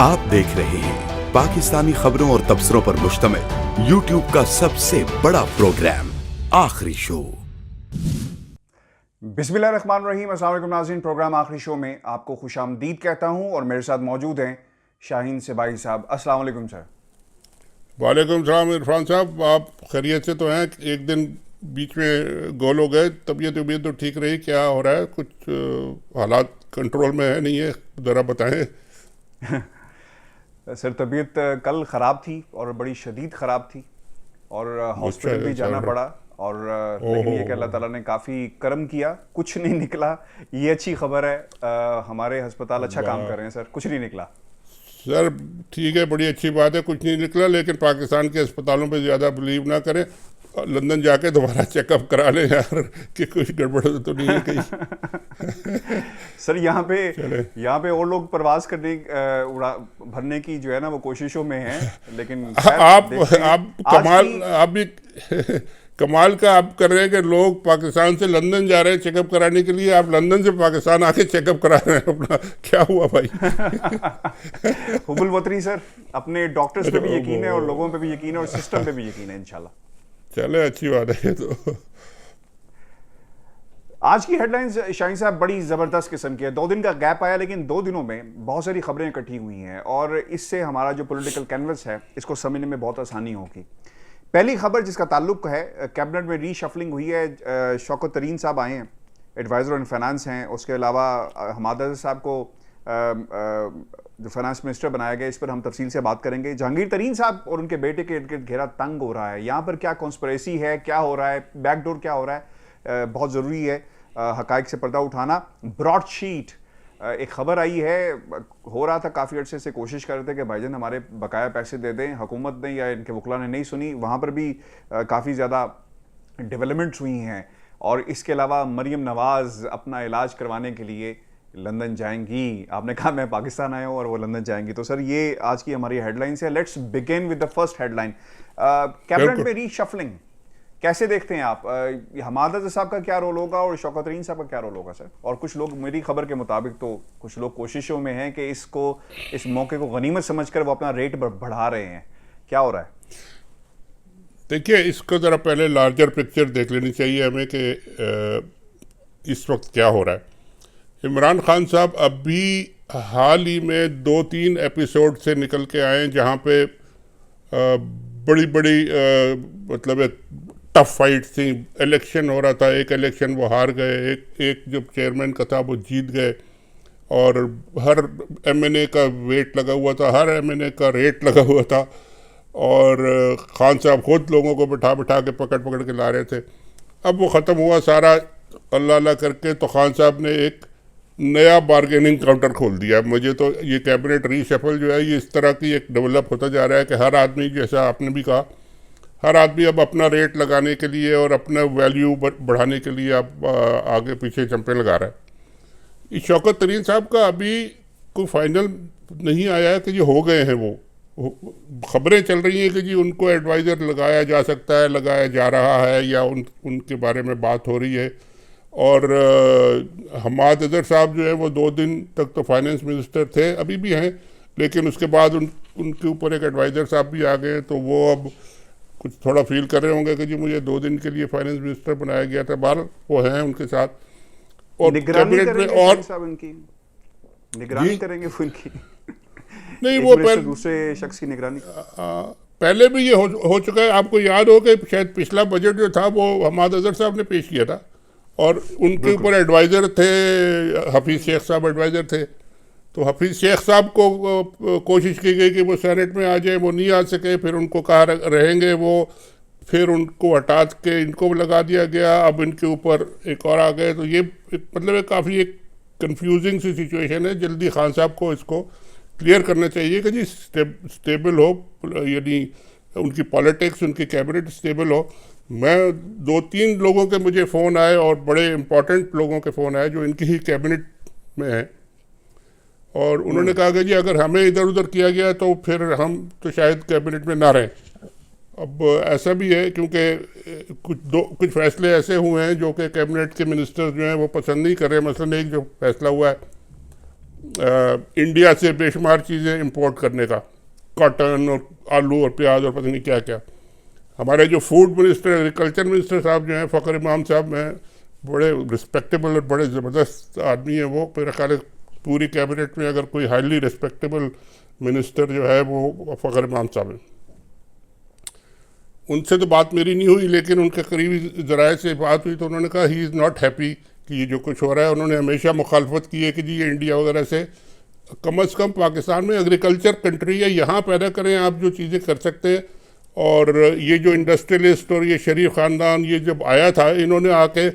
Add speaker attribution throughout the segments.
Speaker 1: आप देख रहे हैं पाकिस्तानी खबरों और तबसरों पर मुश्तमिल यूट्यूब का सबसे बड़ा प्रोग्राम आखिरी शो।
Speaker 2: बिस्मिल्लाहिर्रहमानिर्रहीम। अस्सलाम वालेकुम नाज़रीन, प्रोग्राम आखिरी शो में आपको खुशामदीद कहता हूं और मेरे साथ मौजूद हैं शाहीन सिबाही साहब। अस्सलाम वालेकुम सर।
Speaker 3: वालेकुम सलाम इरफान साहब, आप खैरियत से तो हैं? एक दिन बीच में गोल हो गए, तबीयत तो ठीक रही, क्या हो रहा है? कुछ हालात कंट्रोल में है नहीं है, ज़रा बताएं।
Speaker 2: सर तबीयत कल ख़राब थी और बड़ी शदीद ख़राब थी और हॉस्पिटल भी जाना पड़ा और लेकिन ये कि अल्लाह ताला ने काफ़ी करम किया, कुछ नहीं निकला। ये अच्छी खबर है, हमारे अस्पताल अच्छा काम कर रहे हैं सर, कुछ नहीं निकला।
Speaker 3: सर ठीक है, बड़ी अच्छी बात है, कुछ नहीं निकला, लेकिन पाकिस्तान के अस्पतालों पे ज़्यादा बिलीव ना करें। लंदन जाके दोबारा चेकअप करा लें यार कि कुछ गड़बड़ तो नहीं है कहीं।
Speaker 2: सर यहाँ पे और लोग प्रवास करने भरने की जो है ना वो कोशिशों में हैं, लेकिन
Speaker 3: आप भी कमाल का आप कर रहे हैं कि लोग पाकिस्तान से लंदन जा रहे हैं चेकअप कराने के लिए, आप लंदन से पाकिस्तान आके चेकअप करा रहे हैं अपना। क्या हुआ भाई?
Speaker 2: हुबुल वतरी सर, अपने डॉक्टर्स पे भी यकीन है और लोगों पे भी यकीन है और सिस्टम पे भी यकीन है इंशाल्लाह।
Speaker 3: चले, अच्छी बात है ये तो।
Speaker 2: आज की हेडलाइंस शाहीन साहब बड़ी ज़बरदस्त किस्म की है। 2 दिन का गैप आया लेकिन 2 दिनों में बहुत सारी खबरें इकट्ठी हुई हैं और इससे हमारा जो पॉलिटिकल कैनवस है इसको समझने में बहुत आसानी होगी। पहली खबर जिसका ताल्लुक है, कैबिनेट में रीशफलिंग हुई है। शौकत तरीन साहब आए हैं, एडवाइज़र ऑन फाइनेंस हैं। उसके अलावा हमाद साहब को जो फाइनेंस मिनिस्टर बनाया गया, इस पर हम तफसील से बात करेंगे। जहांगीर तरीन साहब और उनके बेटे के इर्द गिर्द घेरा तंग हो रहा है। यहाँ पर क्या कॉन्स्पिरेसी है, क्या हो रहा है, बैकडोर क्या हो रहा है, बहुत ज़रूरी है हकाइक से पर्दा उठाना। ब्रॉडशीट एक खबर आई है, हो रहा था काफ़ी अर्से से, कोशिश कर रहे थे कि भाईजान हमारे बकाया पैसे दे दें, हुकूमत ने या इनके वकला ने नहीं सुनी। वहाँ पर भी काफ़ी ज़्यादा डेवलपमेंट्स हुई हैं और इसके अलावा मरीम नवाज़ अपना इलाज करवाने के लिए लंदन जाएंगी। आपने कहा मैं पाकिस्तान आया हूँ और वो लंदन जाएंगी। तो सर ये आज की हमारी हेडलाइंस है। Let's begin with the first headline, cabinet में रीशफलिंग कैसे देखते हैं आप? हमाद साहब का क्या रोल होगा और शौकत तरीन साहब का क्या रोल होगा सर? और कुछ लोग, मेरी खबर के मुताबिक तो कुछ लोग कोशिशों में हैं कि इस मौके को गनीमत समझकर वो अपना रेट बढ़ा रहे हैं। क्या हो रहा है?
Speaker 3: देखिए, इसको ज़रा पहले लार्जर पिक्चर देख लेनी चाहिए हमें कि इस वक्त क्या हो रहा है। इमरान खान साहब अभी हाल ही में 2-3 एपिसोड से निकल के आए जहाँ पे बड़ी मतलब एक टफ फाइट थी। इलेक्शन हो रहा था, एक इलेक्शन वो हार गए, एक जो चेयरमैन का था वो जीत गए और हर एमएनए का वेट लगा हुआ था, हर एमएनए का रेट लगा हुआ था और खान साहब खुद लोगों को बिठा के पकड़ के ला रहे थे। अब वो ख़त्म हुआ सारा अल्लाह अल्लाह करके, तो खान साहब ने एक नया बारगेनिंग काउंटर खोल दिया। मुझे तो ये कैबिनेट रीशफल जो है ये इस तरह की एक डेवलप होता जा रहा है कि हर आदमी, जैसा आपने भी कहा, हर आदमी अब अपना रेट लगाने के लिए और अपना वैल्यू बढ़ाने के लिए अब आगे पीछे चंपे लगा रहा है। इस शौकत तरीन साहब का अभी कोई फाइनल नहीं आया है कि ये हो गए हैं। वो खबरें चल रही हैं कि जी उनको एडवाइज़र लगाया जा सकता है, लगाया जा रहा है या उनके बारे में बात हो रही है। और हमाद साहब जो है वो 2 दिन तक तो फाइनेंस मिनिस्टर थे, अभी भी हैं, लेकिन उसके बाद उनके ऊपर एक एडवाइज़र साहब भी आ गए, तो वो अब कुछ थोड़ा फील कर रहे होंगे कि जी मुझे 2 दिन के लिए फाइनेंस मिनिस्टर बनाया गया था। बार वो हैं उनके साथ और कैबिनेट में और
Speaker 2: निगरानी करेंगे वो इनकी
Speaker 3: नहीं, वो
Speaker 2: दूसरे शख्स की निगरानी
Speaker 3: पहले भी ये हो चुका है। आपको याद हो कि शायद पिछला बजट जो था वो हमाद साहब ने पेश किया था और उनके ऊपर एडवाइज़र थे, हफीज़ शेख साहब एडवाइज़र थे। तो हफीज़ शेख साहब को कोशिश की गई कि वो सेनेट में आ जाए, वो नहीं आ सके, फिर उनको कहा रहेंगे वो, फिर उनको हटा के इनको लगा दिया गया, अब इनके ऊपर एक और आ गए। तो ये मतलब काफ़ी एक कंफ्यूजिंग सी सिचुएशन है। जल्दी खान साहब को इसको क्लियर करना चाहिए कि जी स्टेबल हो, यानी उनकी पॉलिटिक्स, उनकी कैबिनेट स्टेबल हो। मैं 2-3 लोगों के मुझे फ़ोन आए और बड़े इम्पोर्टेंट लोगों के फ़ोन आए जो इनकी ही कैबिनेट में हैं और उन्होंने कहा कि जी अगर हमें इधर उधर किया गया तो फिर हम तो शायद कैबिनेट में ना रहें। अब ऐसा भी है क्योंकि कुछ फैसले ऐसे हुए हैं जो कि कैबिनेट के मिनिस्टर जो हैं वो पसंद नहीं कर रहे। मसलन एक जो फैसला हुआ है इंडिया से बेशुमार चीज़ें इंपोर्ट करने का, कॉटन और आलू और प्याज और पता नहीं क्या क्या। हमारे जो फूड मिनिस्टर, एग्रीकल्चर मिनिस्टर साहब जो हैं, फ़खर इमाम साहब हैं, बड़े रिस्पेक्टेबल और बड़े ज़बरदस्त आदमी हैं वो। मेरा ख्याल है पूरी कैबिनेट में अगर कोई हाईली रिस्पेक्टेबल मिनिस्टर जो है वो फ़खर इमाम साहब हैं। उनसे तो बात मेरी नहीं हुई, लेकिन उनके करीबी ज़राए से बात हुई तो उन्होंने कहा ही इज़ नॉट हैप्पी कि ये जो कुछ हो रहा है। उन्होंने हमेशा मुखालफत की है कि जी ये इंडिया वगैरह से कम से कम पाकिस्तान में एग्रीकल्चर कंट्री है, यहाँ पैदा करें आप जो चीज़ें कर सकते हैं। और ये जो इंडस्ट्रियलिस्ट और ये शरीफ ख़ानदान ये जब आया था, इन्होंने आके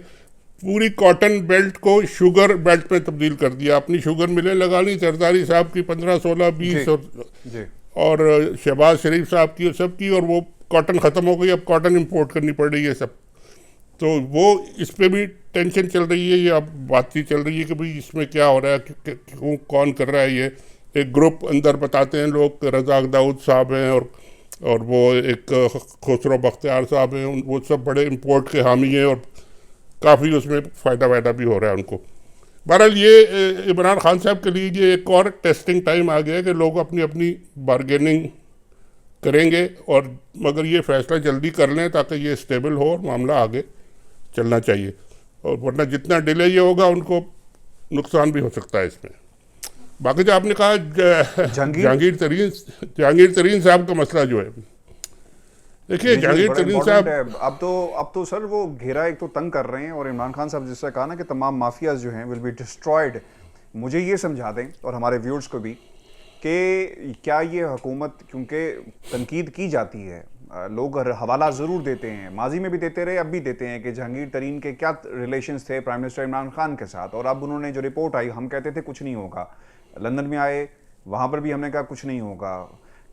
Speaker 3: पूरी कॉटन बेल्ट को शुगर बेल्ट में तब्दील कर दिया। अपनी शुगर मिलें लगा ली, जरदारी साहब की 15, 16, 20 और शहबाज शरीफ साहब की और सब की, और वो कॉटन ख़त्म हो गई, अब कॉटन इंपोर्ट करनी पड़ रही है सब। तो वो इस पे भी टेंशन चल रही है, ये अब बातचीत चल रही है कि भाई इसमें क्या हो रहा है, कौन कर रहा है ये। एक ग्रुप अंदर बताते हैं लोग, रज़ाक दाऊद साहब हैं और वो एक खुसरो बख्तियार साहब हैं, वो सब बड़े इंपोर्ट के हामी हैं और काफ़ी उसमें फ़ायदा वायदा भी हो रहा है उनको। बहरहाल ये इमरान खान साहब के लिए ये एक और टेस्टिंग टाइम आ गया है कि लोग अपनी अपनी बारगेनिंग करेंगे, और मगर ये फैसला जल्दी कर लें ताकि ये स्टेबल हो और मामला आगे चलना चाहिए। और वरना जितना डिले ये होगा उनको नुकसान भी हो सकता है इसमें। बाकी जो आपने कहा जहांगीर तरीन साहब का मसला जो है, देखिए जहांगीर तरीन साहब
Speaker 2: अब तो सर वो घेरा एक तो तंग कर रहे हैं, और इमरान खान साहब जिससे कहा ना कि तमाम माफियाज जो हैं विल बी डिस्ट्रॉयड। मुझे ये समझा दें और हमारे व्यूअर्स को भी कि क्या ये हुकूमत, क्योंकि तनकीद की जाती है, लोग हवाला ज़रूर देते हैं, माजी में भी देते रहे, अब भी देते हैं कि जहांगीर तरीन के क्या रिलेशंस थे प्राइम मिनिस्टर इमरान खान के साथ, और अब उन्होंने जो रिपोर्ट आई, हम कहते थे कुछ नहीं होगा, लंदन में आए वहाँ पर भी हमने कहा कुछ नहीं होगा।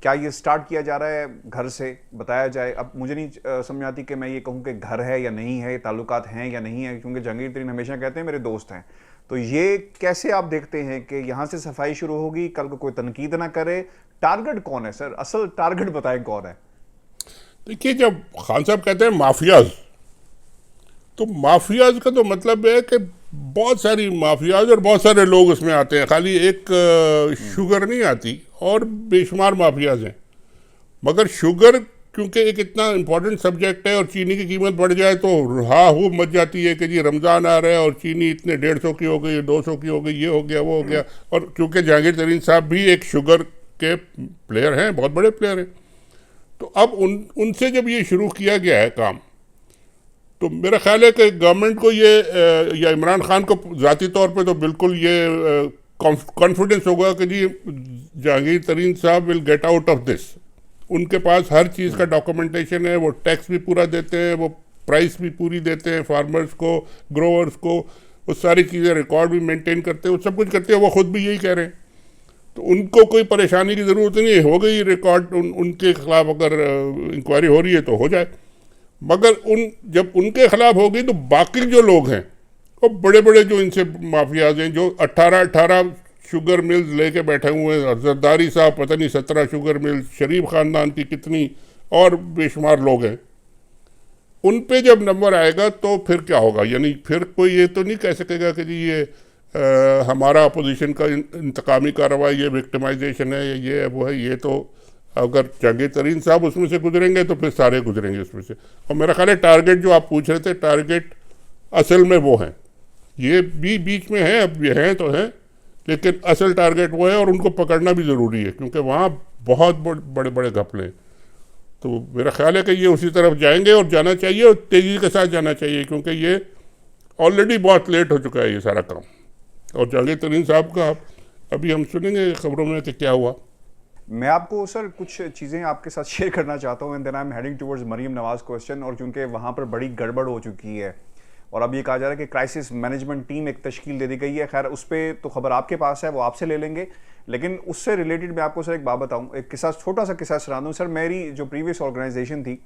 Speaker 2: क्या ये स्टार्ट किया जा रहा है घर से, बताया जाए। अब मुझे नहीं समझ आती कि मैं ये कहूँ कि घर है या नहीं है, ताल्लुकात हैं या नहीं है, क्योंकि जहांगीर तरीन हमेशा कहते हैं मेरे दोस्त हैं। तो ये कैसे आप देखते हैं कि यहाँ से सफाई शुरू होगी, कल को कोई तनकीद ना करे? टारगेट कौन है सर, असल टारगेट बताएं कौन है?
Speaker 3: देखिए, जब खान साहब कहते हैं माफियाज, तो माफियाज का तो मतलब है कि बहुत सारी माफियाज और बहुत सारे लोग उसमें आते हैं, खाली एक शुगर नहीं आती, और बेशुमार माफियाज हैं। मगर शुगर क्योंकि एक इतना इम्पोर्टेंट सब्जेक्ट है और चीनी की कीमत बढ़ जाए तो हाँ हो मच जाती है कि जी रमज़ान आ रहा है और चीनी इतने 150 की हो गई, 200 की हो गई, ये हो गया वो हो गया। और क्योंकि जहांगीर तरीन साहब भी एक शुगर के प्लेयर हैं, बहुत बड़े प्लेयर हैं, तो अब उनसे जब ये शुरू किया गया है काम, तो मेरा ख्याल है कि गवर्नमेंट को ये या इमरान खान को ज़ाती तौर पे तो बिल्कुल ये कॉन्फिडेंस होगा कि जी जहांगीर तरीन साहब will get out of this. उनके पास हर चीज़ का डॉक्यूमेंटेशन है, वो टैक्स भी पूरा देते हैं, वो प्राइस भी पूरी देते हैं फार्मर्स को, ग्रोवर्स को, वो सारी चीज़ें रिकॉर्ड भी मेंटेन करते हैं, वो सब कुछ करते हैं, वो ख़ुद भी यही कह रहे हैं। तो उनको कोई परेशानी की ज़रूरत नहीं है, हो गई रिकॉर्ड उनके ख़िलाफ़ अगर इंक्वायरी हो रही है तो हो जाए। मगर जब उनके ख़िलाफ़ होगी तो बाकी जो लोग हैं वो बड़े बड़े जो इनसे माफियाज हैं, जो 18 शुगर मिल्स लेके बैठे हुए हैं, जरदारी साहब पता नहीं 17 शुगर मिल्स, शरीफ ख़ानदान की कितनी और बेशुमार लोग हैं, उन पे जब नंबर आएगा तो फिर क्या होगा? यानी फिर कोई ये तो नहीं कह सकेगा कि जी ये हमारा अपोजिशन का इंतकामी कार्रवाई, ये विक्टिमाइजेशन है, ये है वो है। ये तो अगर जहांगीर तरीन साहब उसमें से गुजरेंगे तो फिर सारे गुजरेंगे उसमें से। और मेरा ख्याल है टारगेट जो आप पूछ रहे थे, टारगेट असल में वो हैं, ये भी बीच में है, अब ये हैं तो हैं, लेकिन असल टारगेट वो है और उनको पकड़ना भी ज़रूरी है क्योंकि वहाँ बहुत बड़े बड़े घपले। तो मेरा ख्याल है कि ये उसी तरफ जाएंगे और जाना चाहिए और तेज़ी के साथ जाना चाहिए, क्योंकि ये ऑलरेडी बहुत लेट हो चुका है ये सारा काम। और जहांगीर तरीन साहब का अभी हम सुनेंगे खबरों में कि क्या हुआ।
Speaker 2: मैं आपको सर कुछ चीज़ें आपके साथ शेयर करना चाहता हूँ, and then I am heading towards Maryam Nawaz question. और क्योंकि वहाँ पर बड़ी गड़बड़ हो चुकी है और अब ये कहा जा रहा है कि क्राइसिस मैनेजमेंट टीम एक तश्कील दे दी गई है। खैर उस पर तो खबर आपके पास है, वो आपसे ले लेंगे, लेकिन उससे रिलेटेड मैं आपको सर एक बात बताऊँ, एक किस्सा, छोटा सा किस्सा सुना दूँ। सर मेरी जो प्रीवियस ऑर्गेनाइजेशन थी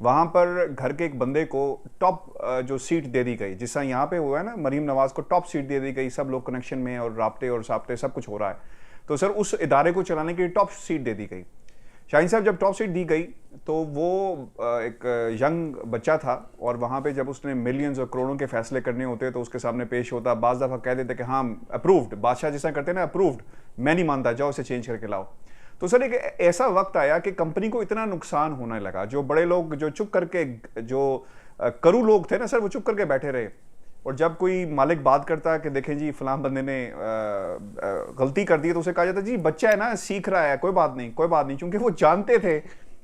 Speaker 2: वहाँ पर घर के एक बंदे को टॉप जो सीट दे दी गई, जिस तरह यहाँ पे हुआ है ना, मरीम नवाज को टॉप सीट दे दी गई, सब लोग कनेक्शन में और राब्ते और साब्ते सब कुछ हो रहा है। तो सर उस इदारे को चलाने के लिए टॉप सीट दे दी गई। शाहीन साहब, जब टॉप सीट दी गई तो वो एक यंग बच्चा था और वहाँ पे जब उसने मिलियंस और करोड़ों के फैसले करने होते तो उसके सामने पेश होता, बाज़ दफ़ा कह देते कि हाँ अप्रूव्ड, बादशाह जैसा करते ना अप्रूव्ड, मैं नहीं मानता, जाओ इसे चेंज करके लाओ। तो सर एक ऐसा वक्त आया कि कंपनी को इतना नुकसान होने लगा, जो बड़े लोग जो चुप करके, जो करू लोग थे ना सर, वो चुप करके बैठे रहे। और जब कोई मालिक बात करता कि देखें जी फलां बंदे ने गलती कर दी, तो उसे कहा जाता जी बच्चा है ना, सीख रहा है, कोई बात नहीं कोई बात नहीं, क्योंकि वो जानते थे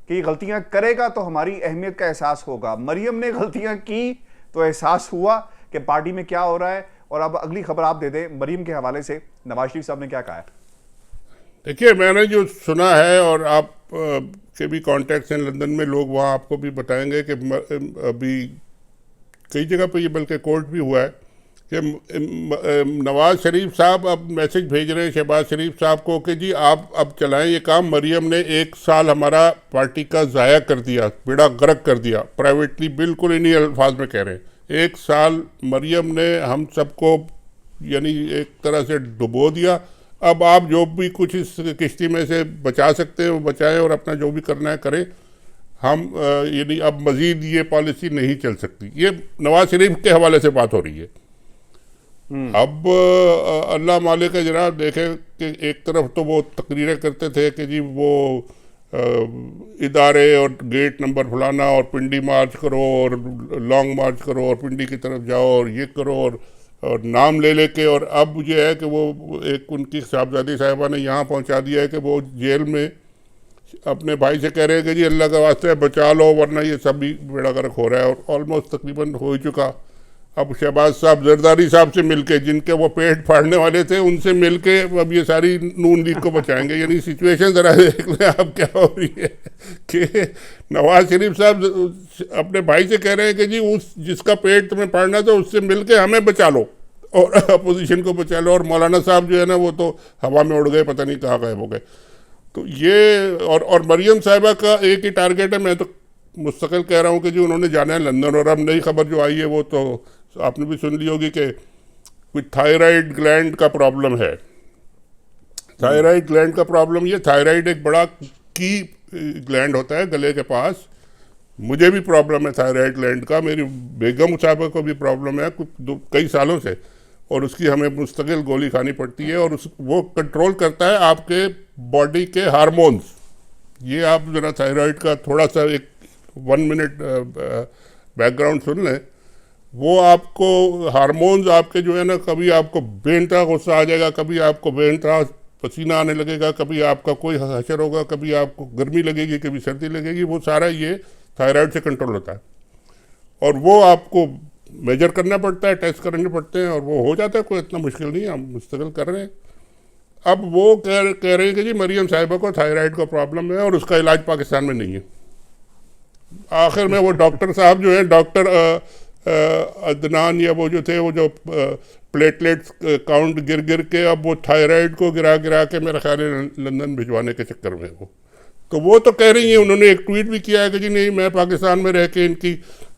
Speaker 2: कि गलतियां करेगा तो हमारी अहमियत का एहसास होगा। मरियम ने गलतियां की तो एहसास हुआ कि पार्टी में क्या हो रहा है। और अब अगली खबर आप दे दें मरियम के हवाले से, नवाज शरीफ साहब ने क्या कहा है?
Speaker 3: देखिए, मैंने जो सुना है, और आप के भी कॉन्टैक्ट्स हैं लंदन में, लोग वहाँ आपको भी बताएंगे कि अभी कई जगह पे ये बल्कि कोर्ट भी हुआ है कि नवाज शरीफ साहब अब मैसेज भेज रहे हैं शहबाज शरीफ साहब को कि जी आप अब चलाएं ये काम। मरियम ने 1 साल हमारा पार्टी का ज़ाया कर दिया, बेड़ा गर्क कर दिया, प्राइवेटली बिल्कुल इन्हीं अल्फाज में कह रहे हैं। 1 साल मरियम ने हम सबको यानी एक तरह से डुबो दिया। अब आप जो भी कुछ इस किश्ती में से बचा सकते हैं वो बचाएं और अपना जो भी करना है करें। हम यानी अब मज़ीद ये पॉलिसी नहीं चल सकती। ये नवाज शरीफ के हवाले से बात हो रही है। अब अल्लाह मालिक है जनाब, देखें कि एक तरफ तो वो तकरीरें करते थे कि जी वो इदारे और गेट नंबर फलाना और पिंडी मार्च करो और लॉन्ग मार्च करो और पिंडी की तरफ जाओ और ये करो और नाम ले लेके, और अब ये है कि वो एक उनकी साहबजादी साहिबा ने यहाँ पहुँचा दिया है कि वो जेल में अपने भाई से कह रहे हैं कि जी अल्लाह का वास्ते बचा लो वरना ये सब भी बेड़ा गर्क हो रहा है। और ऑलमोस्ट तकरीबन हो ही चुका। अब शहबाज साहब जरदारी साहब से मिलके, जिनके वो पेट फाड़ने वाले थे, उनसे मिलके अब ये सारी नून लीग को बचाएंगे। यानी सिचुएशन ज़रा देख लें आप क्या हो रही है कि नवाज शरीफ साहब अपने भाई से कह रहे हैं कि जी उस जिसका पेट तुम्हें फाड़ना था उससे मिलके हमें बचा लो और अपोजिशन को बचा लो। और मौलाना साहब जो है ना वो तो हवा में उड़ गए, पता नहीं कहाँ गायब हो गए। तो ये और मरियम साहिबा का एक ही टारगेट है, मैं तो मुस्तकिल कह रहा हूँ कि जी उन्होंने जाना है लंदन। और अब नई खबर जो आई है वो तो आपने भी सुन ली होगी कि कुछ थायराइड ग्लैंड का प्रॉब्लम है। थायराइड ग्लैंड का प्रॉब्लम, ये थायराइड एक बड़ा की ग्लैंड होता है गले के पास। मुझे भी प्रॉब्लम है थायराइड ग्लैंड का, मेरी बेगम साहबा को भी प्रॉब्लम है कई सालों से, और उसकी हमें मुस्तकिल गोली खानी पड़ती है। और वो कंट्रोल करता है आपके बॉडी के हार्मोन्स। ये आप ज़रा थायराइड का थोड़ा सा एक 1 मिनट बैकग्राउंड सुन लें। वो आपको हार्मोन्स आपके जो है ना, कभी आपको बेनतहा गुस्सा आ जाएगा, कभी आपको बेनतहा पसीना आने लगेगा, कभी आपका कोई हशर होगा, कभी आपको गर्मी लगेगी, कभी सर्दी लगेगी। वो सारा ये थायराइड से कंट्रोल होता है। और वो आपको मेजर करना पड़ता है, टेस्ट करने पड़ते हैं, और वो हो जाता है। कोई इतना मुश्किल नहीं है, हम मुस्तकिल कर रहे हैं। अब वो कह रहे हैं कि जी मरियम साहिबा को थायराइड का प्रॉब्लम है और उसका इलाज पाकिस्तान में नहीं है। आखिर में वो डॉक्टर साहब जो है, डॉक्टर अदनान या वो जो थे, वो जो प्लेटलेट्स काउंट गिर के अब वो थायराइड को गिरा के मेरा ख्याल है लंदन भिजवाने के चक्कर में वो तो कह रही हैं। उन्होंने एक ट्वीट भी किया है कि जी नहीं, मैं पाकिस्तान में रह के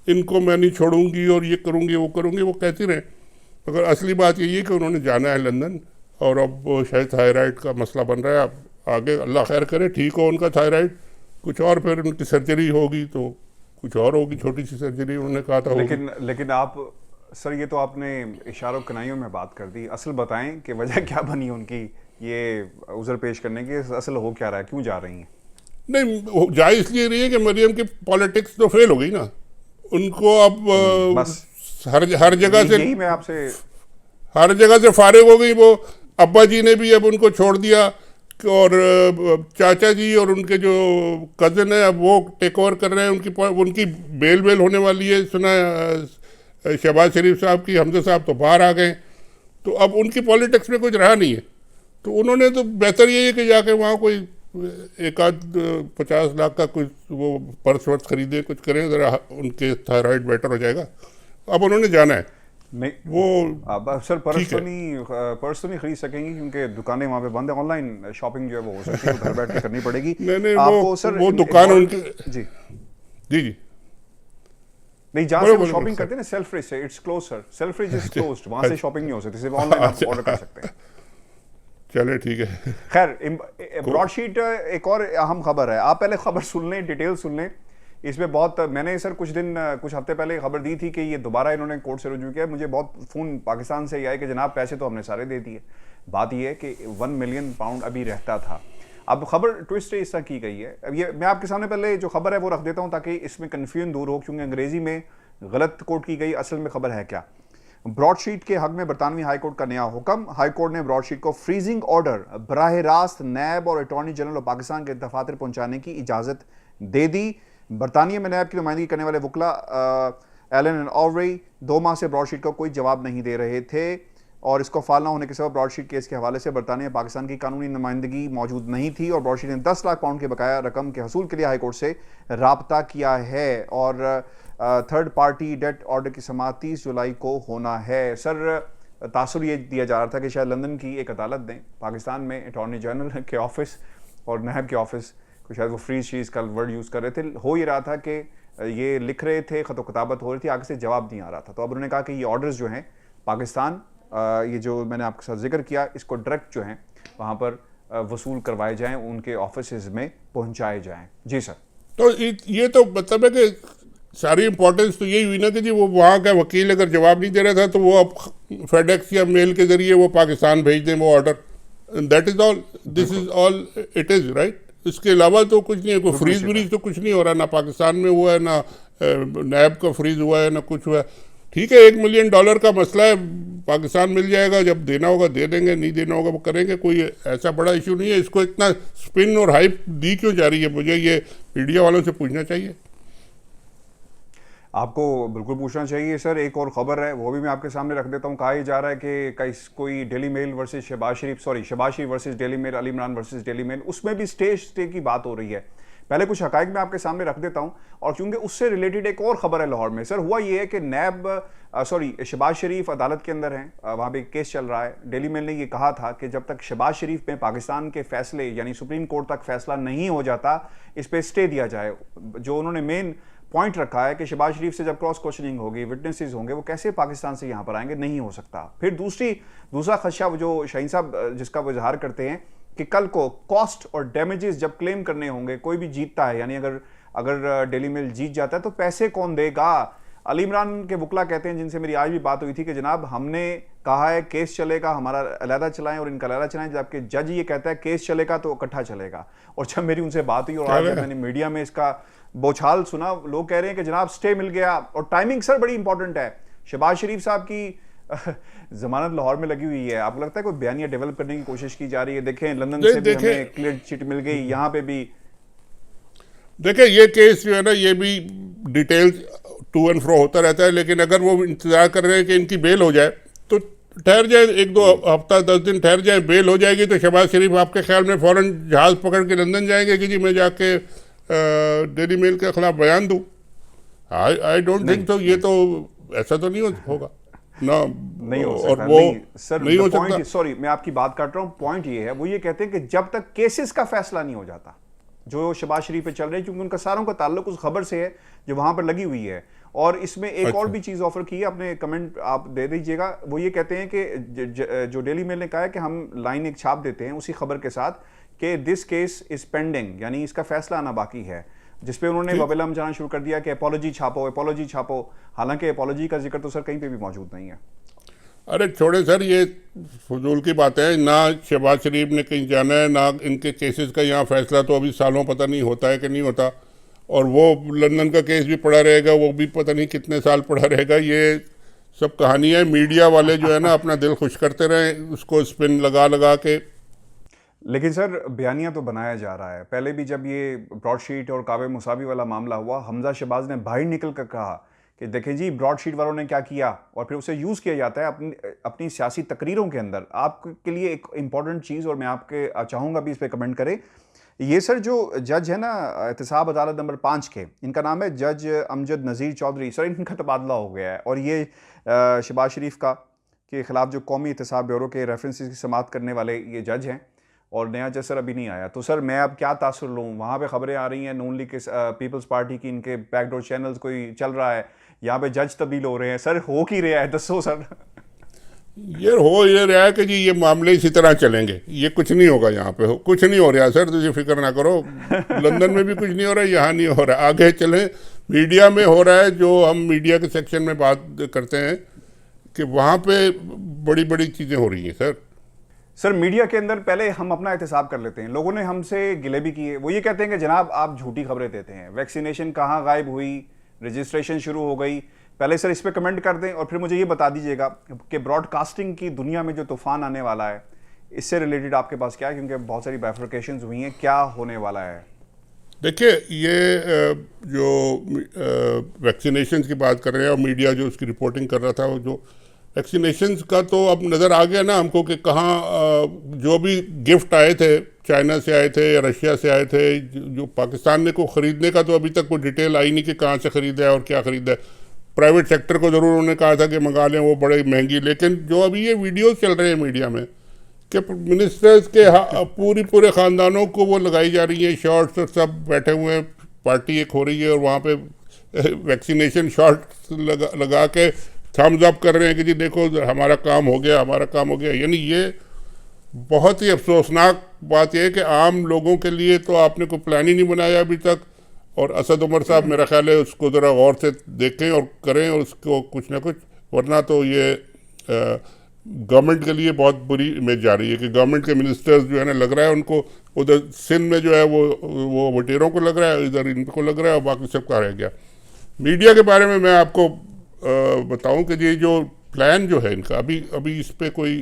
Speaker 3: इनको मैं नहीं छोड़ूंगी और ये करूंगी वो करूंगी, वो कहती रहे। मगर असली बात यही है कि उन्होंने जाना है लंदन, और अब शायद थायराइड का मसला बन रहा है। अब आगे अल्लाह खैर करे, ठीक हो उनका थायराइड, कुछ और फिर उनकी सर्जरी होगी तो कुछ और होगी, छोटी सी सर्जरी उन्होंने कहा था।
Speaker 2: लेकिन आप सर, ये तो आपने इशारों कनाइयों में बात कर दी। असल बताएं कि वजह क्या बनी उनकी ये उज़र पेश करने की, असल हो क्या रहा है, क्यों जा रही हैं?
Speaker 3: नहीं, जा इसलिए रही है कि मरियम की पॉलिटिक्स तो फेल हो गई ना। उनको अब बस हर जगह से,
Speaker 2: यही मैं आपसे,
Speaker 3: हर जगह से फारिग हो गई। वो अब्बा जी ने भी अब उनको छोड़ दिया, और चाचा जी और उनके जो कज़न है अब वो टेक ओवर कर रहे हैं। उनकी बेल होने वाली है, सुना है शहबाज शरीफ साहब की। हमजा साहब तो बाहर आ गए, तो अब उनकी पॉलिटिक्स में कुछ रहा नहीं है। तो उन्होंने तो बेहतर यही है कि जाके वहाँ कोई 1-50 लाख का कुछ वो पर्स वर्स खरीदे, कुछ करें, ज़रा उनके थायराइड बेटर हो जाएगा। अब उन्होंने जाना है।
Speaker 2: नहीं
Speaker 3: वो
Speaker 2: अब सर पर्स तो नहीं खरीद सकेंगी क्योंकि दुकानें वहाँ पे बंद है। ऑनलाइन शॉपिंग जो है वो हो सकती है, घर बैठ के करनी पड़ेगी।
Speaker 3: नहीं आपको सर वो दुकान उनकी जी
Speaker 2: नहीं, जहाँ से वो शॉपिंग करते हैं ना सेल्फ्रिज से, it's close sir, Selfridge is closed, वहाँ से शॉपिंग नहीं हो सकती, सिर्फ ऑनलाइन आप ऑर्डर कर सकते हैं।
Speaker 3: चले ठीक है।
Speaker 2: खैर, ब्रॉडशीट एक और अहम खबर है, आप पहले खबर सुन लें, डिटेल सुन लें। इसमें बहुत, मैंने सर कुछ हफ्ते पहले खबर दी थी कि ये दोबारा इन्होंने कोर्ट से रुजू किया। मुझे बहुत फ़ोन पाकिस्तान से ही आए कि जनाब पैसे तो हमने सारे दे दिए। बात ये है कि 1 मिलियन पाउंड अभी रहता था। अब खबर ट्विस्ट इस तरह की गई है। अब ये मैं आपके सामने पहले जो खबर है वो रख देता हूँ ताकि इसमें कन्फ्यूजन दूर हो, क्योंकि अंग्रेजी में गलत कोट की गई, असल में खबर है क्या। ब्रॉडशीट के हक में बरतानवी हाईकोर्ट का नया हुक्म। हाईकोर्ट ने ब्रॉडशीट को फ्रीजिंग ऑर्डर बराह रास्त नैब और अटॉर्नी जनरल ऑफ पाकिस्तान के दफातर पहुंचाने की इजाजत दे दी। बरतानिया में नैब की नुमाइंदगी करने वाले वकला एलन एंड ऑवरी 2 माह से ब्रॉडशीट को कोई जवाब नहीं दे रहे थे और इसको फाल ना होने के सबब ब्रॉडशीट केस के हवाले से बरतानिया में पाकिस्तान की कानूनी नुमाइंदगी मौजूद नहीं थी और ब्रॉडशीट ने 10 लाख पाउंड के बकाया रकम के हसूल के लिए हाईकोर्ट से राब्ता किया है और थर्ड पार्टी डेट ऑर्डर की समाअत 30 जुलाई को होना है। सर, तासुर ये दिया जा रहा था कि शायद लंदन की एक अदालत ने पाकिस्तान में अटॉर्नी जनरल के ऑफिस और नायब के ऑफिस को, शायद वो फ्रीज चीज़ का वर्ड यूज़ कर रहे थे, हो ये रहा था कि ये लिख रहे थे, ख़त किताबत हो रही थी, आगे से जवाब नहीं आ रहा था। तो अब उन्होंने कहा कि ये ऑर्डर्स जो हैं पाकिस्तान, ये जो मैंने आपके साथ जिक्र किया, इसको डायरेक्ट जो हैं वहाँ पर वसूल करवाए जाएँ, उनके ऑफिस में पहुँचाए जाएँ। जी सर।
Speaker 3: तो ये तो मतलब है कि सारी इंपॉर्टेंस तो यही हुई ना कि जी वो वहाँ का वकील अगर जवाब नहीं दे रहा था तो वो अब फेडेक्स या मेल के जरिए वो पाकिस्तान भेज दें वो order. That is all, this is all it is, right. इसके अलावा तो कुछ नहीं है, कोई फ्रीज व्रीज तो कुछ नहीं हो रहा, ना पाकिस्तान में हुआ है, ना नैब का फ्रीज हुआ है, ना कुछ हुआ है। ठीक है, $1 मिलियन का मसला है, पाकिस्तान मिल जाएगा, जब देना होगा दे देंगे, नहीं देना होगा वो करेंगे, कोई ऐसा बड़ा इशू नहीं है। इसको इतना स्पिन और हाइप दी क्यों जा रही है, मुझे ये मीडिया वालों से पूछना चाहिए।
Speaker 2: आपको बिल्कुल पूछना चाहिए सर। एक और खबर है, वो भी मैं आपके सामने रख देता हूँ। कहा जा रहा है कि कोई Daily Mail versus Shahbaz Sharif versus Daily Mail, Ali Imran versus Daily Mail, उसमें भी स्टे की बात हो रही है। पहले कुछ हकाइक मैं आपके सामने रख देता हूं और क्योंकि उससे रिलेटेड एक और खबर है लाहौर में। सर, हुआ ये है कि शहबाज शरीफ अदालत के अंदर हैं, वहाँ पे केस चल रहा है। डेली मेल ने ये कहा था कि जब तक शहबाज शरीफ में पाकिस्तान के फैसले यानी सुप्रीम कोर्ट तक फैसला नहीं हो जाता, इस पर स्टे दिया जाए। जो उन्होंने मेन पॉइंट रखा है कि शहबाज शरीफ से जब क्रॉस क्वेश्चनिंग होगी, विटनेसेस होंगे, वो कैसे पाकिस्तान से यहाँ पर आएंगे, नहीं हो सकता। फिर दूसरा खदशा जो शाहीन साहब जिसका वो इजहार करते हैं कि कल को कॉस्ट और डैमेजेस जब क्लेम करने होंगे, कोई भी जीतता है, यानी अगर डेली मेल जीत जाता है तो पैसे कौन देगा। अली इमरान के वकला कहते हैं, जिनसे मेरी आज भी बात हुई थी, कि जनाब हमने कहा है केस चलेगा, हमारा अलहदा चलाएं और इनका अलहदा चलाएं, जबकि जज ये कहता है केस चलेगा तो इकट्ठा चलेगा। और जब मेरी उनसे बात हुई और आज मैंने मीडिया में इसका बौछाल सुना, लोग कह रहे हैं कि जनाब स्टे मिल गया। और टाइमिंग सर बड़ी इंपॉर्टेंट है। शहबाज शरीफ साहब की जमानत लाहौर में लगी हुई है, आपको लगता है कोई बयानिया डेवलप करने की कोशिश की जा रही है? देखें, लंदन से भी हमें क्लियर चिट मिल गई, यहाँ पे भी
Speaker 3: देखें ये केस जो है ना, ये भी डिटेल्स टू एंड फ्रो होता रहता है। लेकिन अगर वो इंतजार कर रहे हैं कि इनकी बेल हो जाए तो ठहर जाए, 1-2 हफ्ता 10 दिन ठहर जाए, बेल हो जाएगी तो शहबाज शरीफ आपके ख्याल में फौरन जहाज पकड़ के लंदन जाएंगे कि जी मैं जाके डेली मेल के खिलाफ बयान दूं? आई डोंट थिंक तो ये तो ऐसा तो नहीं होगा ना,
Speaker 2: नहीं हो सकता।
Speaker 3: और वो
Speaker 2: नहीं, सर,
Speaker 3: नहीं हो सकता।
Speaker 2: सॉरी, मैं आपकी बात काट रहा हूं। पॉइंट ये है, वो ये कहते हैं कि जब तक केसेस का फैसला नहीं हो जाता जो शहबाज शरीफ पे चल रहे हैं, क्योंकि उनका सारों का ताल्लुक उस खबर से है जो वहां पर लगी हुई है। और इसमें एक और भी चीज ऑफर की है, अपने कमेंट आप दे दीजिएगा। वो ये कहते हैं कि जो डेली मेल ने कहा है कि हम लाइन एक छाप देते हैं उसी खबर के साथ कि दिस केस इज पेंडिंग, यानी इसका फैसला आना बाकी है, जिसपे उन्होंने बबेला मचाना शुरू कर दिया कि अपॉलॉजी छापो। हालांकि अपॉलॉजी का जिक्र तो सर कहीं पे भी मौजूद नहीं है।
Speaker 3: अरे छोड़े सर, ये फजूल की बात है ना। शहबाज शरीफ ने कहीं जाना है ना, इनके केसेस का यहाँ फैसला तो अभी सालों पता नहीं होता है कि नहीं होता। और वो लंदन का केस भी पड़ा रहेगा, वो भी पता नहीं कितने साल पड़ा रहेगा। ये सब कहानी है, मीडिया वाले जो है ना अपना दिल खुश करते रहे, उसको स्पिन लगा के।
Speaker 2: लेकिन सर, बयानिया तो बनाया जा रहा है। पहले भी जब ये ब्रॉडशीट और कावे मुसावी वाला मामला हुआ, हमजा शहबाज ने बाहर निकल कर कहा कि देखें जी ब्रॉडशीट वालों ने क्या किया, और फिर उसे यूज़ किया जाता है अपनी सियासी तकरीरों के अंदर। आपके लिए एक इंपॉर्टेंट चीज़, और मैं आपके चाहूँगा भी इस पर कमेंट करें। ये सर जो जज है ना एहतसाब अदालत नंबर 5 के, इनका नाम है जज अमजद नज़ीर चौधरी। सर, इनका तबादला हो गया है और ये शहबाज शरीफ के खिलाफ जो कौमी एहतसाब ब्यूरो के रेफरेंसेस की समाअत करने वाले ये जज हैं, और नया जज सर अभी नहीं आया। तो सर मैं अब क्या तासुर लूँ? वहाँ पे खबरें आ रही हैं नून लीग के पीपल्स पार्टी की, इनके बैकडोर चैनल्स कोई चल रहा है, यहाँ पे जज तब्दील हो रहे हैं। सर हो की रहा है, दसो सर।
Speaker 3: ये रहा है कि जी ये मामले इसी तरह चलेंगे, ये कुछ नहीं होगा, यहाँ पे कुछ नहीं हो रहा सर, तुझे फिक्र ना करो। लंदन में भी कुछ नहीं हो रहा, यहाँ नहीं हो रहा, आगे चलें। मीडिया में हो रहा है, जो हम मीडिया के सेक्शन में बात करते हैं कि वहाँ पे बड़ी बड़ी चीज़ें हो रही हैं सर।
Speaker 2: सर मीडिया के अंदर पहले हम अपना एहतसाब कर लेते हैं। लोगों ने हमसे गिले भी किए, वो ये कहते हैं कि जनाब आप झूठी खबरें देते हैं, वैक्सीनेशन कहाँ गायब हुई, रजिस्ट्रेशन शुरू हो गई। पहले सर इस पे कमेंट कर दें और फिर मुझे ये बता दीजिएगा कि ब्रॉडकास्टिंग की दुनिया में जो तूफान आने वाला है, इससे रिलेटेड आपके पास क्या है, क्योंकि बहुत सारी बाइफरकेशंस हुई हैं, क्या होने वाला है?
Speaker 3: देखिए, ये जो वैक्सीनेशन की बात कर रहे हैं और मीडिया जो उसकी रिपोर्टिंग कर रहा था, वो जो वैक्सीनेशन का तो अब नज़र आ गया ना हमको कि कहाँ जो भी गिफ्ट आए थे, चाइना से आए थे या रशिया से आए थे, जो पाकिस्तान ने को ख़रीदने का तो अभी तक कोई डिटेल आई नहीं कि कहाँ से ख़रीदा है और क्या ख़रीदा है। प्राइवेट सेक्टर को ज़रूर उन्होंने कहा था कि मंगा लें, वो बड़ी महंगी। लेकिन जो अभी ये वीडियोस चल रहे हैं मीडिया में कि मिनिस्टर्स के पूरे ख़ानदानों को वो लगाई जा रही है शॉर्ट्स, और सब बैठे हुए हैं, पार्टी एक हो रही है और वहाँ पे वैक्सीनेशन शॉर्ट्स लगा के थम्स अप कर रहे हैं कि जी देखो हमारा काम हो गया, हमारा काम हो गया। यानी ये बहुत ही अफसोसनाक बात यह है कि आम लोगों के लिए तो आपने कोई प्लान ही नहीं बनाया अभी तक। और असद उमर साहब मेरा ख्याल है उसको ज़रा गौर से देखें और करें और उसको कुछ ना कुछ, वरना तो ये गवर्नमेंट के लिए बहुत बुरी इमेज जा रही है कि गवर्नमेंट के मिनिस्टर्स जो है ना, लग रहा है उनको उधर सिंध में जो है वो वटेरों को लग रहा है, इधर इनको लग रहा है और बाकी सबका रह गया। मीडिया के बारे में मैं आपको बताऊं कि ये जो प्लान जो है इनका, अभी इस पर कोई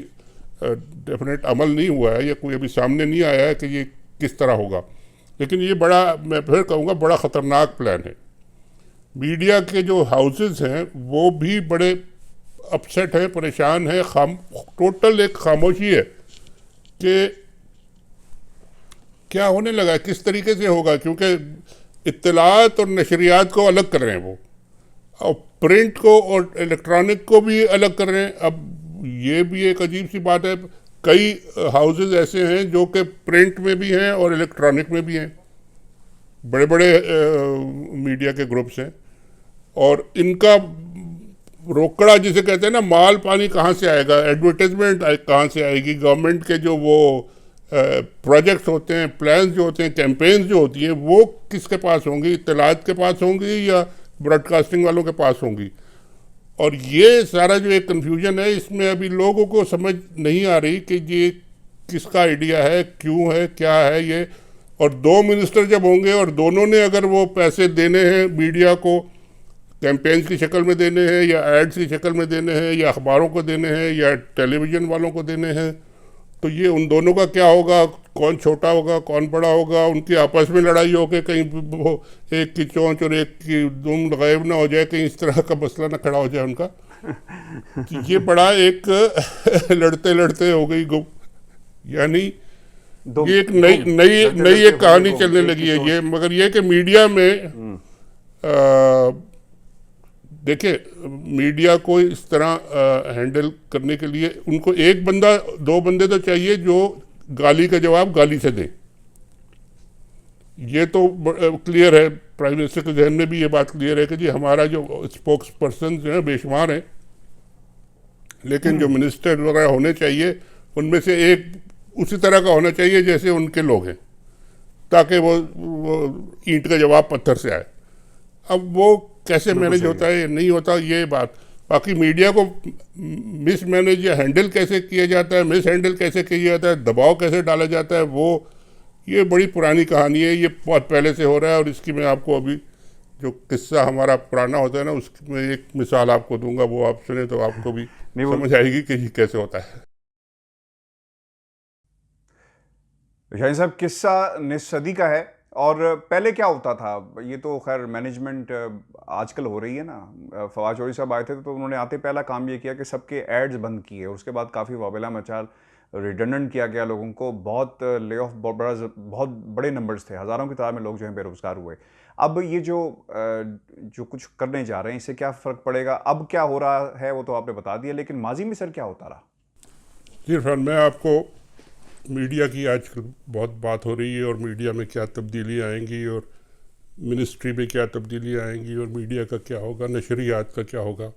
Speaker 3: डेफिनेट अमल नहीं हुआ है या कोई अभी सामने नहीं आया है कि ये किस तरह होगा। लेकिन ये बड़ा, मैं फिर कहूँगा, बड़ा ख़तरनाक प्लान है। मीडिया के जो हाउसेस हैं वो भी बड़े अपसेट हैं, परेशान हैं। टोटल एक खामोशी है कि क्या होने लगा है, किस तरीके से होगा, क्योंकि इत्तलात और नशरियात को अलग कर रहे हैं वो, और प्रिंट को और इलेक्ट्रॉनिक को भी अलग कर रहे हैं। अब ये भी एक अजीब सी बात है, कई हाउसेस ऐसे हैं जो कि प्रिंट में भी हैं और इलेक्ट्रॉनिक में भी हैं, बड़े बड़े मीडिया के ग्रुप्स हैं, और इनका रोकड़ा जिसे कहते हैं ना, माल पानी कहाँ से आएगा, एडवर्टाइजमेंट कहाँ से आएगी, गवर्नमेंट के जो वो प्रोजेक्ट्स होते हैं, प्लान्स जो होते हैं, कैंपेन्स जो होती हैं, वो किसके पास होंगी, इत्तलात के पास होंगी या ब्रॉडकास्टिंग वालों के पास होंगी। और ये सारा जो एक कन्फ्यूजन है, इसमें अभी लोगों को समझ नहीं आ रही कि ये किसका आइडिया है, क्यों है, क्या है ये। और दो मिनिस्टर जब होंगे और दोनों ने अगर वो पैसे देने हैं मीडिया को, कैंपेन्स की शक्ल में देने हैं या एड्स की शक्ल में देने हैं या अखबारों को देने हैं या टेलीविज़न वालों को देने हैं, तो ये उन दोनों का क्या होगा, कौन छोटा होगा कौन बड़ा होगा, उनकी आपस में लड़ाई हो के कहीं वो एक की चोंच और एक की दुम गायब ना हो जाए, कहीं इस तरह का मसला ना खड़ा हो जाए उनका। कि ये बड़ा एक लड़ते लड़ते हो गई गुप, यानी ये एक नई एक कहानी चलने लगी है ये। मगर ये कि मीडिया में देखिए, मीडिया को इस तरह हैंडल करने के लिए उनको एक बंदा, दो बंदे तो चाहिए जो गाली का जवाब गाली से दें। ये तो क्लियर है, प्राइम मिनिस्टर के जहन में भी ये बात क्लियर है कि जी हमारा जो स्पोक्स पर्सन जो है बेशुमार हैं, लेकिन जो मिनिस्टर वगैरह होने चाहिए उनमें से एक उसी तरह का होना चाहिए जैसे उनके लोग हैं, ताकि वो ईंट का जवाब पत्थर से आए। अब वो कैसे मैनेज होता है, नहीं होता, ये बात। बाकी मीडिया को मिस मैनेज या हैंडल कैसे किया जाता है, मिस हैंडल कैसे किया जाता है, दबाव कैसे डाला जाता है, वो ये बड़ी पुरानी कहानी है, ये बहुत पहले से हो रहा है। और इसकी मैं आपको अभी जो किस्सा हमारा पुराना होता है ना, उसमें एक मिसाल आपको दूंगा, वो आप सुने तो आपको भी समझ आएगी कि ये कैसे होता है।
Speaker 2: शाहीन साहब, किस्सा निस सदी का है। और पहले क्या होता था, ये तो खैर मैनेजमेंट आजकल हो रही है ना। फवाद चौधरी साहब आए थे तो उन्होंने आते पहला काम ये किया कि सबके एड्स बंद किए, उसके बाद काफ़ी वावेला मचा, रिडंडेंट किया गया लोगों को, बहुत ले ऑफ, बहुत बड़े नंबर्स थे, हज़ारों की तादाद में लोग जो हैं बेरोज़गार हुए। अब ये जो कुछ करने जा रहे हैं, इससे क्या फ़र्क पड़ेगा, अब क्या हो रहा है वो तो आपने बता दिया, लेकिन माजी में सर क्या होता रहा?
Speaker 3: जी इरफान, मैं आपको मीडिया की आजकल बहुत बात हो रही है और मीडिया में क्या तब्दीलियाँ आएंगी और मिनिस्ट्री में क्या तब्दीलियाँ आएंगी और मीडिया का क्या होगा, नशरियात का क्या होगा।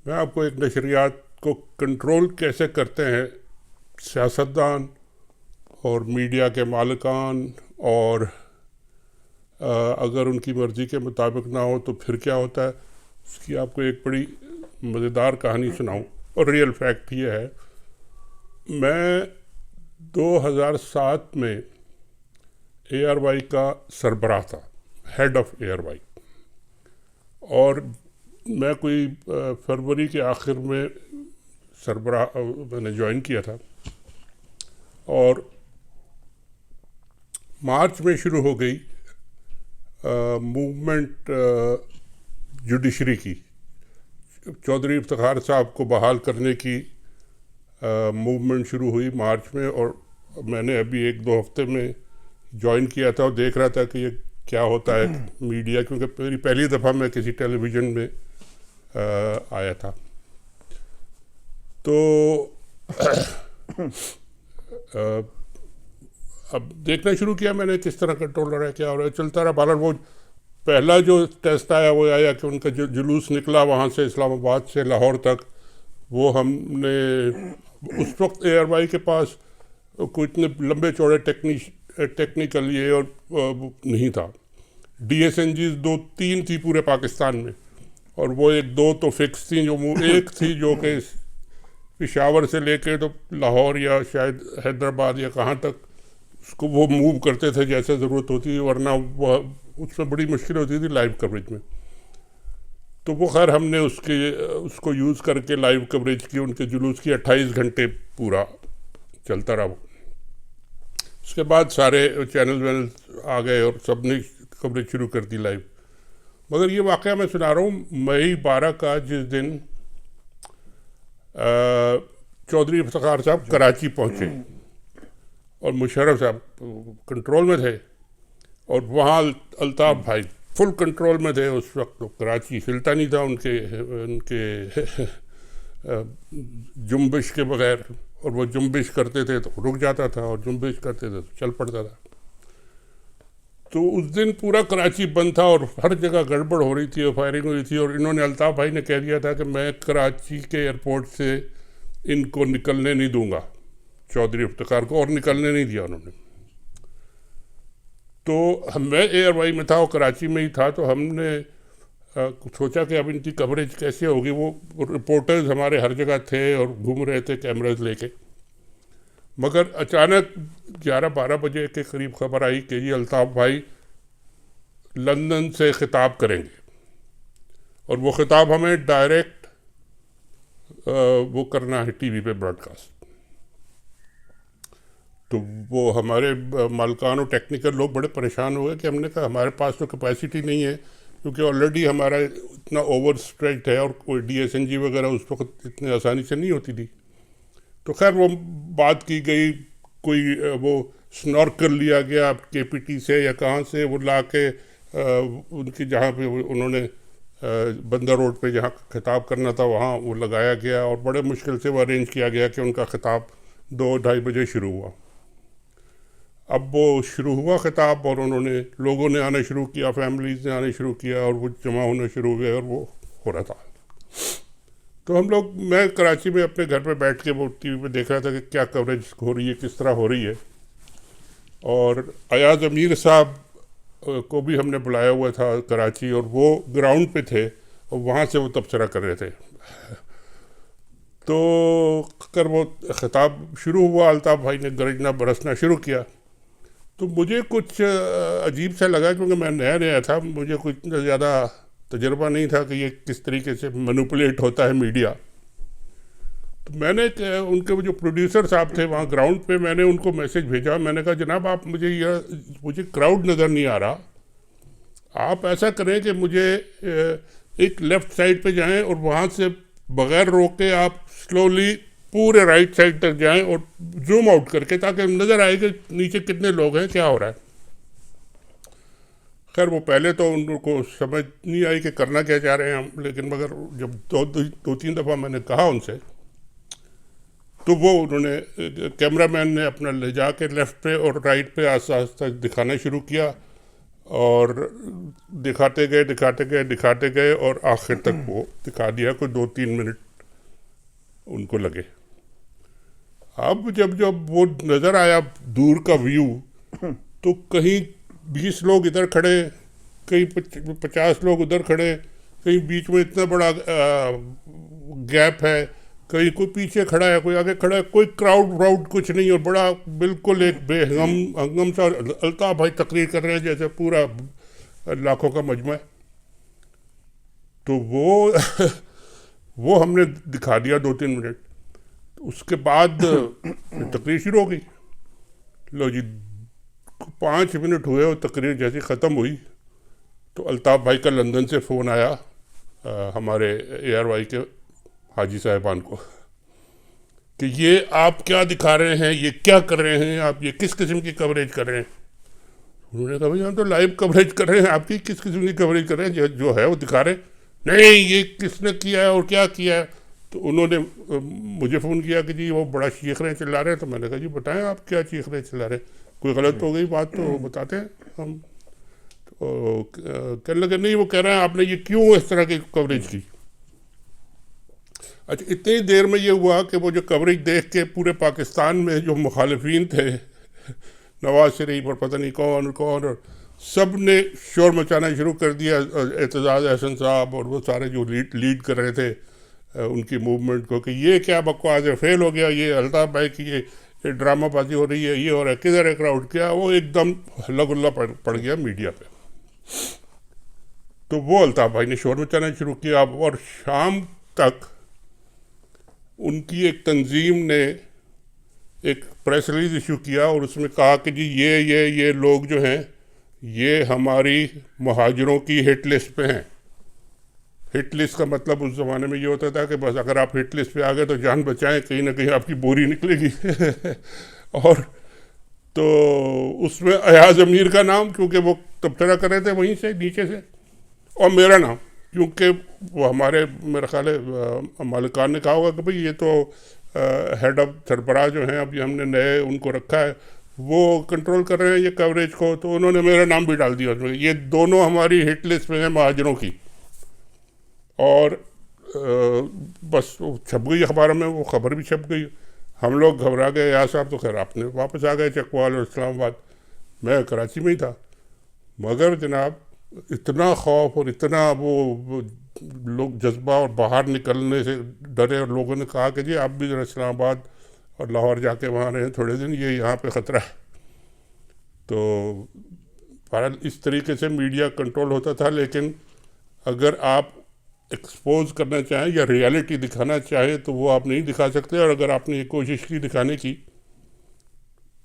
Speaker 3: मैं आपको एक नशरियात को कंट्रोल कैसे करते हैं सियासतदान और मीडिया के मालिकान, और अगर उनकी मर्ज़ी के मुताबिक ना हो तो फिर क्या होता है, उसकी आपको एक बड़ी मज़ेदार कहानी सुनाऊं। और रियल फैक्ट ये है, मैं 2007 में ARY का सरबराह था, हेड ऑफ ARY, और मैं कोई फरवरी के आखिर में सरबराह मैंने ज्वाइन किया था, और मार्च में शुरू हो गई मूवमेंट जुडिशरी की। चौधरी इफ्तिखार साहब को बहाल करने की मूवमेंट शुरू हुई मार्च में, और मैंने अभी 1-2 हफ्ते में ज्वाइन किया था और देख रहा था कि ये क्या होता है मीडिया, क्योंकि मेरी पहली दफ़ा मैं किसी टेलीविज़न में आया था। तो अब देखना शुरू किया मैंने किस तरह कंट्रोल हो रहा है, क्या हो रहा है, चलता रहा। बाहर वो पहला जो टेस्ट आया वो आया कि उनका जो जुलूस निकला वहाँ से इस्लामाबाद से लाहौर तक, वो हमने उस वक्त ARY के पास कोई इतने लंबे चौड़े टेक्निकल ये और नहीं था। DSNGs 2-3 थी पूरे पाकिस्तान में, और वो 1-2 तो फिक्स थी, जो एक थी जो कि पेशावर से लेके तो लाहौर या शायद हैदराबाद या कहाँ तक उसको वो मूव करते थे जैसे ज़रूरत होती थी, वरना वह उसमें बड़ी मुश्किल होती थी लाइव कवरेज में। तो वो खैर हमने उसको यूज़ करके लाइव कवरेज की, उनके जुलूस की 28 घंटे पूरा चलता रहा वो। उसके बाद सारे चैनल आ गए और सब ने कवरेज शुरू कर दी लाइव। मगर ये वाक़या मैं सुना रहा हूँ मई 12 का, जिस दिन चौधरी इफ्तिखार साहब कराची पहुँचे और मुशर्रफ साहब कंट्रोल में थे, और वहाँ अल्ताफ़ भाई फुल कंट्रोल में थे उस वक्त। तो कराची हिलता नहीं था उनके जुम्बिश के बगैर, और वो जुम्बिश करते थे तो रुक जाता था, और जुम्बिश करते थे तो चल पड़ता था। तो उस दिन पूरा कराची बंद था और हर जगह गड़बड़ हो रही थी और फायरिंग हो रही थी, और इन्होंने अल्ताफ़ भाई ने कह दिया था कि मैं कराची के एयरपोर्ट से इनको निकलने नहीं दूंगा, चौधरी इफ्तिखार को, और निकलने नहीं दिया उन्होंने। तो मैं ARY में था और कराची में ही था, तो हमने सोचा कि अब इनकी कवरेज कैसे होगी। वो रिपोर्टर्स हमारे हर जगह थे और घूम रहे थे कैमराज लेके। मगर अचानक 11-12 बजे के करीब खबर आई कि जी अल्ताफ़ भाई लंदन से ख़िताब करेंगे, और वो ख़िताब हमें डायरेक्ट वो करना है TV पे ब्रॉडकास्ट। तो वो हमारे मालिकान और टेक्निकल लोग बड़े परेशान हो गए कि हमने कहा हमारे पास तो कैपेसिटी नहीं है, क्योंकि ऑलरेडी हमारा इतना ओवर स्ट्रेच्ड है, और कोई DSNG वगैरह उस वक्त इतनी आसानी से नहीं होती थी। तो खैर वो बात की गई, कोई वो स्नॉर्कल लिया गया KPT से या कहाँ से, वो ला के उनकी जहाँ पे उन्होंने बंदर रोड पे जहाँ खिताब करना था वहाँ वो लगाया गया, और बड़े मुश्किल से वो अरेंज किया गया कि उनका खिताब 2-2:30 बजे शुरू हुआ। अब वो शुरू हुआ खिताब, और उन्होंने लोगों ने आना शुरू किया, फैमिलीज ने आने शुरू किया, और वो जमा होने शुरू हुए, और वो हो रहा था। तो हम लोग, मैं कराची में अपने घर पे बैठ के वो TV पे देख रहा था कि क्या कवरेज हो रही है, किस तरह हो रही है। और अयाज अमीर साहब को भी हमने बुलाया हुआ था कराची, और वो ग्राउंड पे थे और वहाँ से वो तबसरा कर रहे थे। तो कर वो ख़िताब शुरू हुआ, अल्ताफ़ भाई ने गरजना बरसना शुरू किया। तो मुझे कुछ अजीब सा लगा, क्योंकि मैं नया था, मुझे कुछ इतना ज़्यादा तजर्बा नहीं था कि ये किस तरीके से मैनिपुलेट होता है मीडिया। तो मैंने उनके जो प्रोड्यूसर साहब थे वहाँ ग्राउंड पे, मैंने उनको मैसेज भेजा। मैंने कहा जनाब आप मुझे क्राउड नज़र नहीं आ रहा, आप ऐसा करें कि मुझे एक लेफ़्ट साइड पे जाएं और वहाँ से बग़ैर रोके आप स्लोली पूरे राइट साइड तक जाएं और जूम आउट करके, ताकि नज़र आए कि नीचे कितने लोग हैं, क्या हो रहा है। खैर वो पहले तो उनको समझ नहीं आई कि करना क्या चाह रहे हैं हम, लेकिन मगर जब 2-3 दफ़ा मैंने कहा उनसे, तो वो उन्होंने कैमरामैन ने अपना ले जा के लेफ़्ट पे और राइट पे आस्ता दिखाना शुरू किया, और दिखाते गए और आखिर तक वो दिखा दिया कोई 2-3 मिनट। उनको लगे। अब जब जब वो नज़र आया दूर का व्यू, तो कहीं 20 लोग इधर खड़े, कहीं 50 लोग उधर खड़े, कहीं बीच में इतना बड़ा गैप है, कहीं कोई पीछे खड़ा है, कोई आगे खड़ा है, कोई क्राउड व्राउड कुछ नहीं, और बड़ा बिल्कुल एक बेहंगम हंगम सा अल्ताफ भाई तकरीर कर रहे हैं जैसे पूरा लाखों का मजमा है। तो वो हमने दिखा दिया 2-3 मिनट। उसके बाद तकरीर शुरू हो गई। लो जी, 5 मिनट हुए और तकरीर जैसी ख़त्म हुई तो अल्ताफ़ भाई का लंदन से फ़ोन आया हमारे ARY के हाजी साहिबान को कि ये आप क्या दिखा रहे हैं, ये क्या कर रहे हैं आप, ये किस किस्म की कवरेज कर रहे हैं। उन्होंने कहा भाई हम तो लाइव कवरेज कर रहे हैं, आपकी किस किस्म की कवरेज कर रहे हैं, जो है वो दिखा रहे हैं। नहीं, ये किसने किया है और क्या किया है। तो उन्होंने मुझे फ़ोन किया कि जी वो बड़ा चीख रहे हैं, चिल्ला रहे हैं। तो मैंने कहा जी बताएं आप क्या चीख रहे हैं, चिल्ला रहे हैं, कोई गलत हो गई बात तो बताते हैं हम। तो कहने लगे नहीं, वो कह रहे हैं आपने ये क्यों इस तरह की कवरेज की। अच्छा, इतनी देर में ये हुआ कि वो जो कवरेज देख के पूरे पाकिस्तान में जो मुखालिफिन थे, नवाज शरीफ और पता नहीं कौन कौन, और सब ने शोर मचाना शुरू कर दिया। एतजाज़ अहसन साहब और वो सारे जो लीड कर रहे थे उनकी मूवमेंट को कि ये क्या बकवास है, फेल हो गया, ये अल्ताफ़ भाई की ये ड्रामाबाजी हो रही है, ये हो रहा है, किधर है क्राउड, क्या। वो एकदम हल्ला गुल्ला पड़ गया मीडिया पे। तो वो अल्ताफ़ भाई ने शोर मचाना शुरू किया। और शाम तक उनकी एक तंजीम ने एक प्रेस रिलीज इशू किया और उसमें कहा कि जी ये लोग जो हैं ये हमारी मुहाजिरों की हिट लिस्ट पे हैं। हिट लिस्ट का मतलब उस ज़माने में ये होता था कि बस अगर आप हिट लिस्ट पे आ गए तो जान बचाएं, कहीं ना कहीं आपकी बोरी निकलेगी। और तो उसमें अयाज अमीर का नाम, क्योंकि वो तबसरा कर रहे थे वहीं से नीचे से, और मेरा नाम, क्योंकि वो हमारे मेरे ख्याल है मालिकान ने कहा होगा कि भाई ये तो हेड ऑफ सरबराह जो हैं अभी हमने नए उनको रखा है, वो कंट्रोल कर रहे हैं ये कवरेज को, तो उन्होंने मेरा नाम भी डाल दिया उसमें। ये दोनों हमारी हिट लिस्ट में हैं महाजरों की। और बस वो छप गई अखबार में, वो खबर भी छप गई। हम लोग घबरा गए। यार साहब तो खैर आपने वापस आ गए चकवाल और इस्लामाबाद, मैं कराची में ही था। मगर जनाब इतना खौफ और इतना वो लोग जज्बा और बाहर निकलने से डरे, और लोगों ने कहा कि जी आप भी जरा इस्लामाबाद और लाहौर जाके वहाँ रहें थोड़े दिन, ये यहाँ पे ख़तरा है। तो बहरहाल इस तरीके से मीडिया कंट्रोल होता था। लेकिन अगर आप एक्सपोज करना चाहें या रियलिटी दिखाना चाहें तो वो आप नहीं दिखा सकते। और अगर आपने ये कोशिश की दिखाने की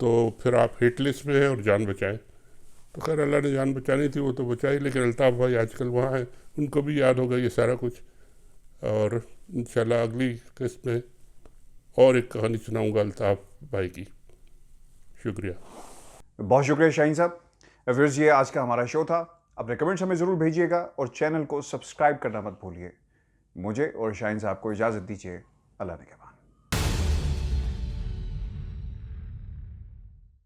Speaker 3: तो फिर आप हिट लिस्ट में हैं और जान बचाएं। तो खैर अल्लाह ने जान बचानी थी, वो तो बचाई। लेकिन अल्ताफ़ भाई आजकल वहाँ हैं, उनको भी याद होगा ये सारा कुछ। और इंशाल्लाह अगली किस्त में और एक कहानी सुनाऊंगा अल्ताफ़ भाई की। शुक्रिया,
Speaker 2: बहुत शुक्रिया शाहीन साहब। व्यूअर्स, ये आज का हमारा शो था। अपने कमेंट्स हमें ज़रूर भेजिएगा और चैनल को सब्सक्राइब करना मत भूलिए। मुझे और शाहीन साहब को इजाज़त दीजिए। अल्लाह ने के बाद।